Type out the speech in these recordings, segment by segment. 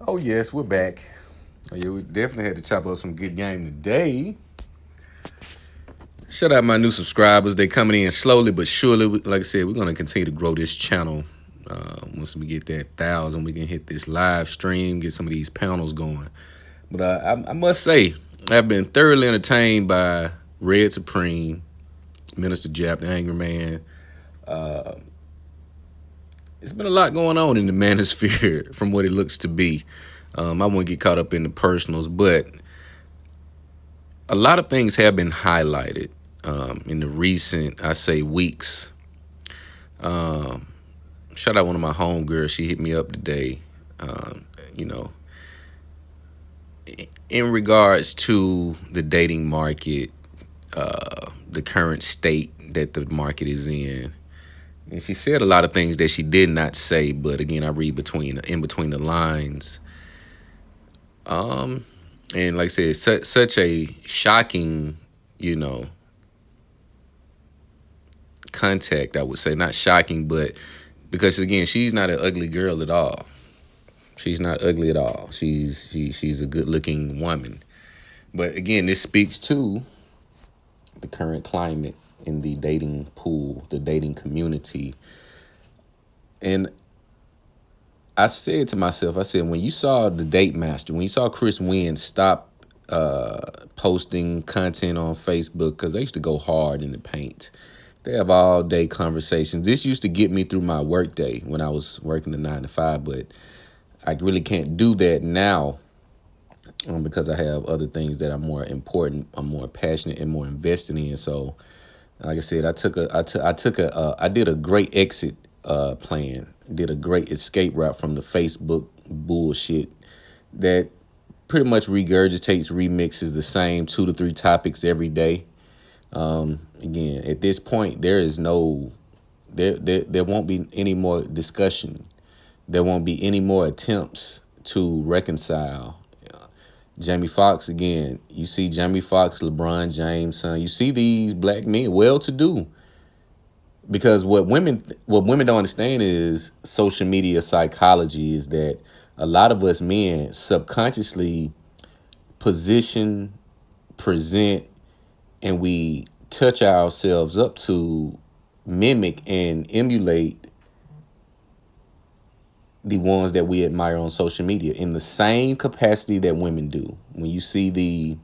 Oh yes, we're back. Oh yeah, we definitely had to chop up some good game today. Shout out my new subscribers. They coming in slowly but surely. Like I said, we're gonna continue to grow this channel. Once we get that 1,000, we can hit this live stream, get some of these panels going. But I must say, I've been thoroughly entertained by Red Supreme, Minister Jap, the Angry Man. It's been a lot going on in the manosphere from what it looks to be. I won't get caught up in the personals, but a lot of things have been highlighted in the recent, I say, weeks. Shout out one of my homegirls. She hit me up today. You know, in regards to the dating market, the current state that the market is in. And she said a lot of things that she did not say, but again, I read in between the lines. And like I said, such a shocking, contact, I would say. Not shocking, but because again, she's not an ugly girl at all. She's not ugly at all. She's a good looking woman. But again, this speaks to the current climate in the dating pool, the dating community. And I said to myself, I said, when you saw the Date Master, when you saw Chris Wynn stop posting content on Facebook, because they used to go hard in the paint. They have all day conversations. This used to get me through my work day when I was working the 9 to 5, but I really can't do that now because I have other things that are more important, I'm more passionate and more invested in. So, like I said, I did a great exit plan, did a great escape route from the Facebook bullshit that pretty much regurgitates, remixes the same 2 to 3 topics every day. Again, at this point, there won't be any more discussion. There won't be any more attempts to reconcile. Jamie Foxx, again, you see Jamie Foxx, LeBron James, son. You see these black men, well-to-do. Because what women don't understand is social media psychology is that a lot of us men subconsciously position, present, and we touch ourselves up to mimic and emulate the ones that we admire on social media in the same capacity that women do. When you see the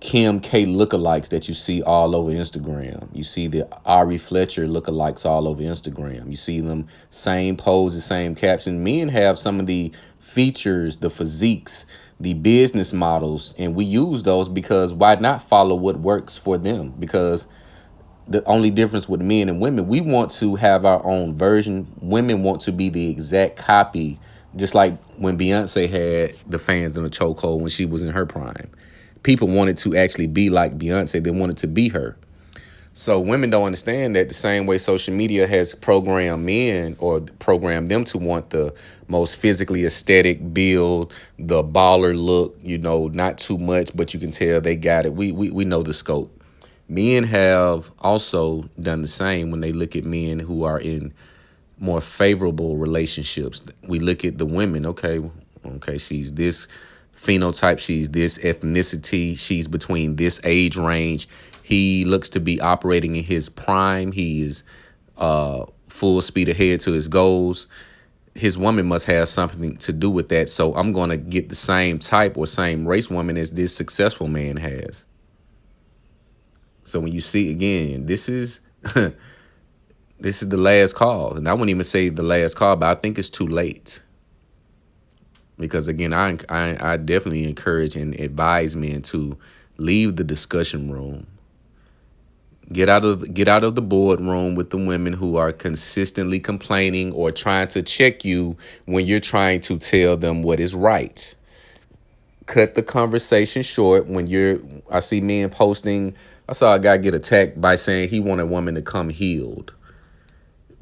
Kim K lookalikes that you see all over Instagram, you see the Ari Fletcher lookalikes all over Instagram, you see them same poses, same caption. Men have some of the features, the physiques, the business models, and we use those because why not follow what works for them? Because the only difference with men and women, we want to have our own version. Women want to be the exact copy, just like when Beyonce had the fans in a chokehold when she was in her prime. People wanted to actually be like Beyonce. They wanted to be her. So women don't understand that the same way social media has programmed men or programmed them to want the most physically aesthetic build, the baller look, not too much, but you can tell they got it. We know the scope. Men have also done the same when they look at men who are in more favorable relationships. We look at the women, okay, she's this phenotype, she's this ethnicity, she's between this age range. He looks to be operating in his prime. He is full speed ahead to his goals. His woman must have something to do with that. So I'm going to get the same type or same race woman as this successful man has. So when you see, again, this is this is the last call. And I wouldn't even say the last call, but I think it's too late. Because, again, I definitely encourage and advise men to leave the discussion room. Get out of the boardroom with the women who are consistently complaining or trying to check you when you're trying to tell them what is right. Cut the conversation short. I see men posting, I saw a guy get attacked by saying he wanted a woman to come healed.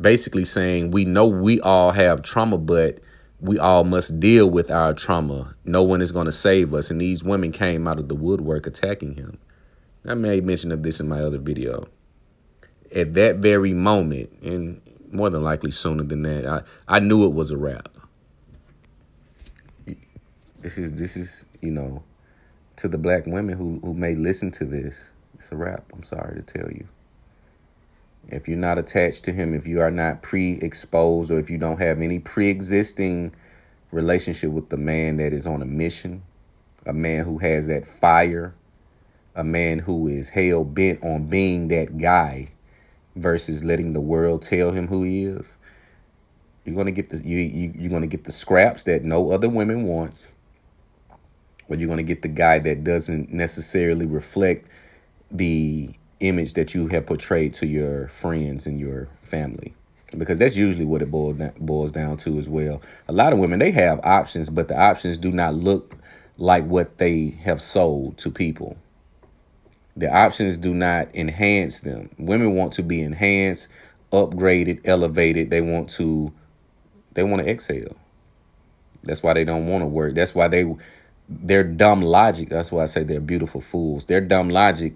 Basically saying we know we all have trauma, but we all must deal with our trauma. No one is going to save us. And these women came out of the woodwork attacking him. I made mention of this in my other video. At that very moment, and more than likely sooner than that, I knew it was a wrap. This is to the black women who may listen to this. It's a wrap. I'm sorry to tell you. If you're not attached to him, if you are not pre-exposed, or if you don't have any pre-existing relationship with the man that is on a mission, a man who has that fire, a man who is hell bent on being that guy versus letting the world tell him who he is, you're gonna get you're gonna get the scraps that no other women wants, or you're gonna get the guy that doesn't necessarily reflect the image that you have portrayed to your friends and your family, because that's usually what it boils down to as well. A lot of women, they have options, but the options do not look like what they have sold to people. The options do not enhance them. Women want to be enhanced, upgraded, elevated. They want to exhale. That's why they don't want to work. That's why their dumb logic. That's why I say they're beautiful fools. Their dumb logic: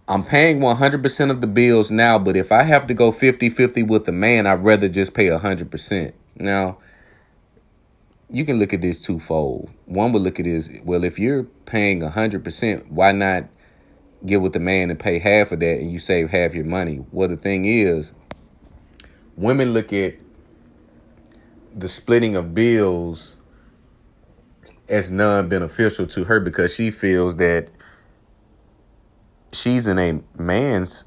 I'm paying 100% of the bills now, but if I have to go 50-50 with a man, I'd rather just pay 100%. Now, you can look at this twofold. One would look at this, well, if you're paying 100%, why not get with the man and pay half of that and you save half your money? Well, the thing is, women look at the splitting of bills as non-beneficial to her because she feels that she's in a man's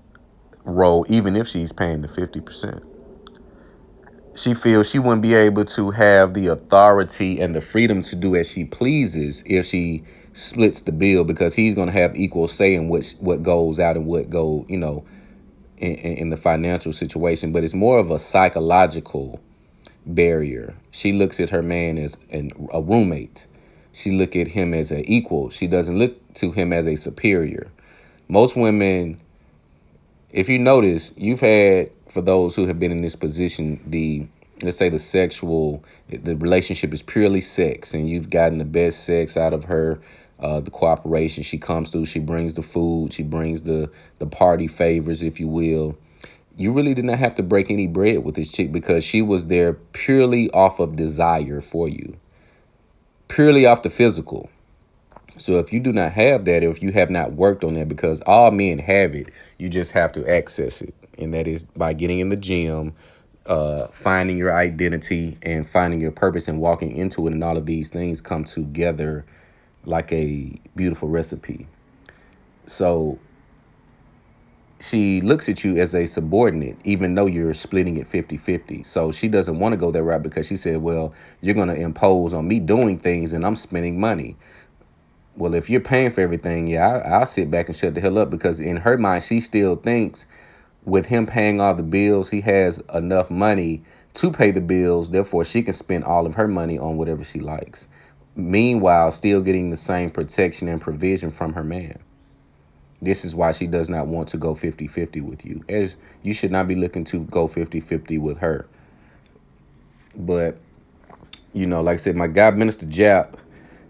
role even if she's paying the 50%. She feels she wouldn't be able to have the authority and the freedom to do as she pleases if she splits the bill, because he's going to have equal say in what goes out and what go, in the financial situation. But it's more of a psychological barrier. She looks at her man as a roommate. She look at him as an equal. She doesn't look to him as a superior. Most women, if you notice, you've had, for those who have been in this position, let's say the relationship is purely sex, and you've gotten the best sex out of her, the cooperation she comes through, she brings the food, she brings the party favors, if you will. You really did not have to break any bread with this chick because she was there purely off of desire for you, purely off the physical. So if you do not have that, or if you have not worked on that, because all men have it, you just have to access it. And that is by getting in the gym, finding your identity and finding your purpose and walking into it. And all of these things come together like a beautiful recipe. So she looks at you as a subordinate, even though you're splitting it 50-50. So she doesn't want to go that route because she said, well, you're going to impose on me doing things and I'm spending money. Well, if you're paying for everything, yeah, I'll sit back and shut the hell up, because in her mind, she still thinks with him paying all the bills, he has enough money to pay the bills. Therefore, she can spend all of her money on whatever she likes. Meanwhile, still getting the same protection and provision from her man. This is why she does not want to go 50-50 with you, as you should not be looking to go 50-50 with her. But, like I said, my guy, Minister Jap,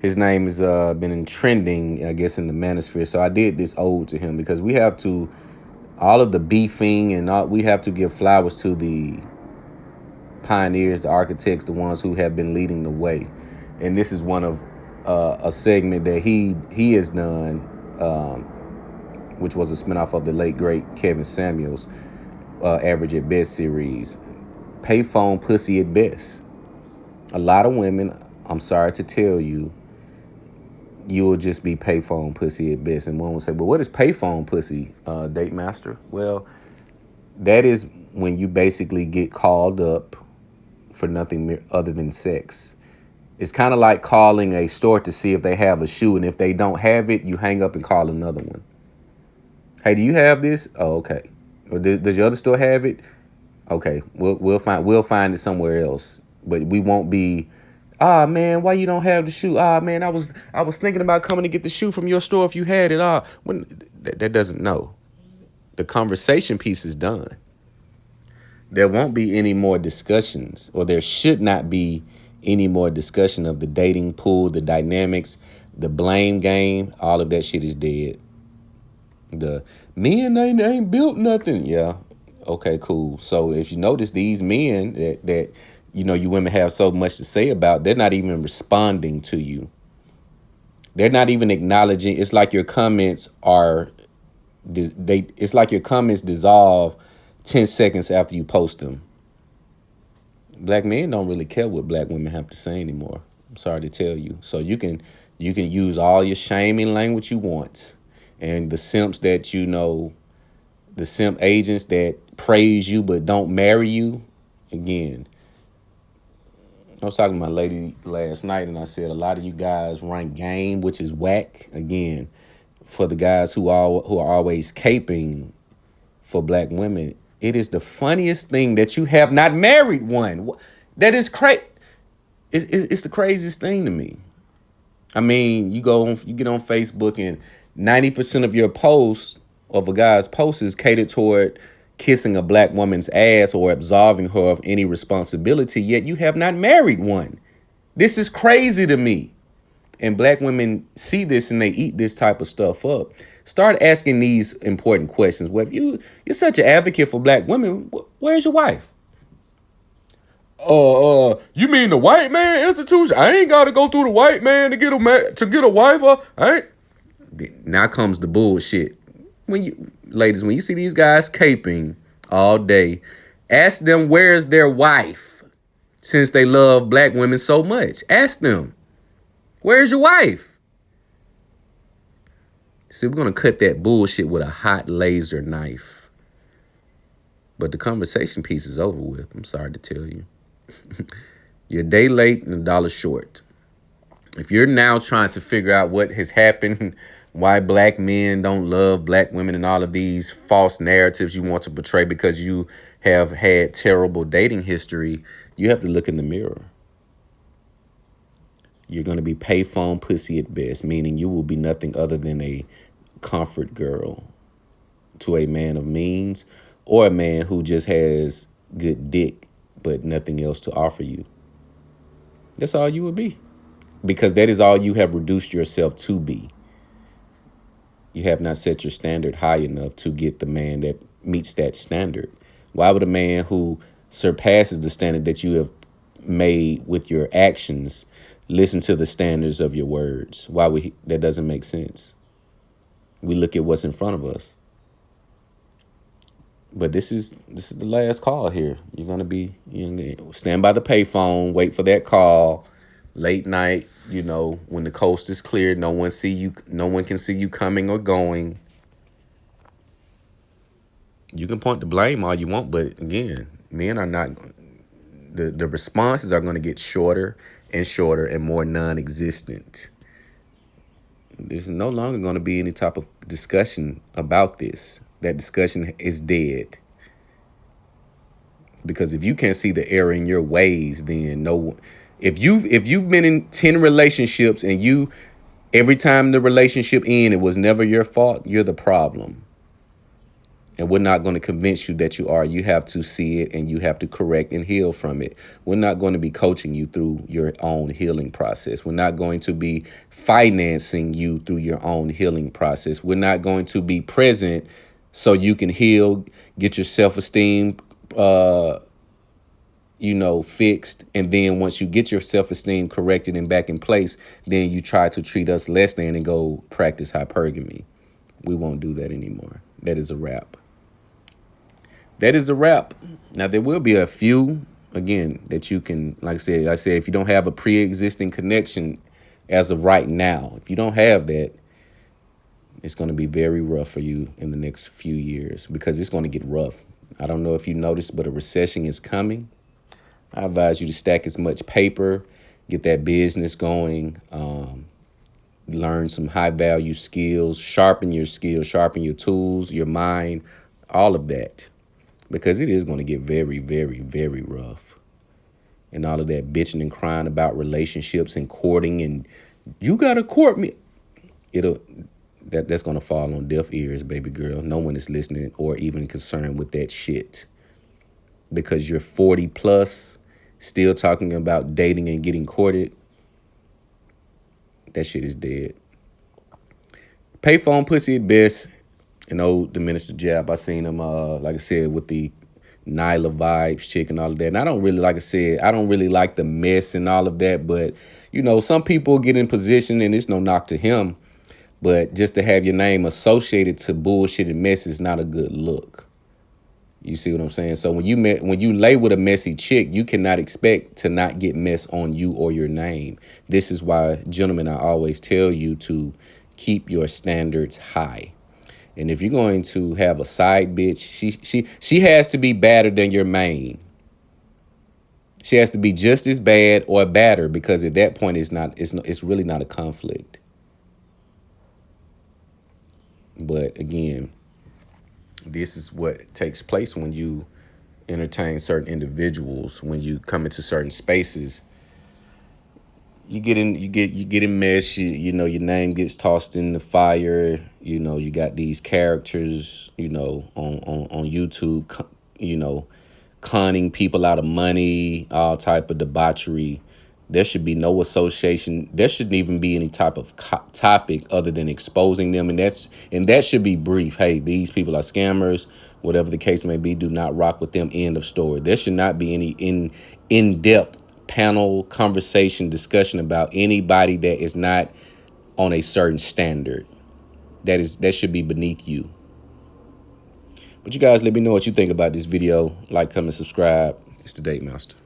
his name has been in trending, I guess, in the manosphere. So I did this ode to him because we have to, all of the beefing and all, we have to give flowers to the pioneers, the architects, the ones who have been leading the way. And this is one of a segment that he has done, which was a spinoff of the late, great Kevin Samuels' Average at Best series. Payphone pussy at best. A lot of women, I'm sorry to tell you, you will just be payphone pussy at best. And one will say, well, what is payphone pussy, date master? Well, that is when you basically get called up for nothing other than sex. It's kind of like calling a store to see if they have a shoe. And if they don't have it, you hang up and call another one. Hey, do you have this? Oh, okay. Or does your other store have it? Okay, we'll find it somewhere else. But we won't be, man, why you don't have the shoe? Man, I was thinking about coming to get the shoe from your store if you had it. When that doesn't know. The conversation piece is done. There won't be any more discussions, or there should not be any more discussion of the dating pool, the dynamics, the blame game. All of that shit is dead. The men ain't built nothing. Yeah. Okay, cool. So if you notice, these men that you women have so much to say about, they're not even responding to you. They're not even acknowledging. It's like your comments are it's like your comments dissolve 10 seconds after you post them. Black men don't really care what black women have to say anymore. I'm sorry to tell you. So you can use all your shaming language you want. And the simps that the simp agents that praise you but don't marry you, again, I was talking to my lady last night and I said a lot of you guys run game, which is whack. Again, for the guys who are always caping for black women, it is the funniest thing that you have not married one. That is crazy. It's the craziest thing to me. I mean, you get on Facebook and 90% of your posts of a guy's post is catered toward kissing a black woman's ass or absolving her of any responsibility, yet you have not married one. This is crazy to me. And black women see this and they eat this type of stuff up. Start asking these important questions. Well, if you're such an advocate for black women, where's your wife? You mean the white man institution? I ain't got to go through the white man to get a wife. I ain't. Now comes the bullshit. Ladies, when you see these guys caping all day, ask them where's their wife. Since they love black women so much, ask them, where's your wife? See, we're going to cut that bullshit with a hot laser knife. But the conversation piece is over with. I'm sorry to tell you. You're a day late and a dollar short. If you're now trying to figure out what has happened, why black men don't love black women and all of these false narratives you want to portray because you have had terrible dating history, you have to look in the mirror. You're going to be payphone pussy at best, meaning you will be nothing other than a comfort girl to a man of means or a man who just has good dick but nothing else to offer you. That's all you would be, because that is all you have reduced yourself to be. You have not set your standard high enough to get the man that meets that standard. Why would a man who surpasses the standard that you have made with your actions listen to the standards of your words? Why would he? That doesn't make sense. We look at what's in front of us. But this is the last call here. You're gonna stand by the payphone, wait for that call, late night. When the coast is clear, no one can see you coming or going. You can point the blame all you want, but again, men are not. The responses are going to get shorter and shorter and more non-existent. There's no longer going to be any type of discussion about this. That discussion is dead. Because if you can't see the error in your ways, then no one. If you've been in 10 relationships and every time the relationship ended, it was never your fault, you're the problem. And we're not going to convince you that you are. You have to see it and you have to correct and heal from it. We're not going to be coaching you through your own healing process. We're not going to be financing you through your own healing process. We're not going to be present so you can heal, get your self-esteem fixed. And then once you get your self-esteem corrected and back in place, then you try to treat us less than and go practice hypergamy. We won't do that anymore. That is a wrap. That is a wrap. Now, there will be a few, again, that you can, like I said, if you don't have a pre-existing connection as of right now, if you don't have that, it's going to be very rough for you in the next few years because it's going to get rough. I don't know if you noticed, but a recession is coming. I advise you to stack as much paper, get that business going, learn some high value skills, sharpen your tools, your mind, all of that, because it is going to get very, very, very rough. And all of that bitching and crying about relationships and courting and you got to court me. That's going to fall on deaf ears, baby girl. No one is listening or even concerned with that shit because you're 40 plus still talking about dating and getting courted. That shit is dead. Payphone pussy at best. The minister jab. I seen him, like I said, with the Nyla vibes chick and all of that. And I don't really, like I said, I don't really like the mess and all of that. But, some people get in position, and it's no knock to him. But just to have your name associated to bullshit and mess is not a good look. You see what I'm saying? So when you lay with a messy chick, you cannot expect to not get mess on you or your name. This is why, gentlemen, I always tell you to keep your standards high. And if you're going to have a side bitch, she has to be badder than your main. She has to be just as bad or badder, because at that point it's really not a conflict. But again, this is what takes place when you entertain certain individuals. When you come into certain spaces, you get in mess. Your name gets tossed in the fire. You got these characters, on YouTube, conning people out of money, all type of debauchery. There should be no association. There shouldn't even be any type of topic other than exposing them, and that should be brief. Hey, these people are scammers. Whatever the case may be, do not rock with them. End of story. There should not be any in-depth panel conversation discussion about anybody that is not on a certain standard. That should be beneath you. But you guys, let me know what you think about this video. Like, comment, subscribe. It's the Date Master.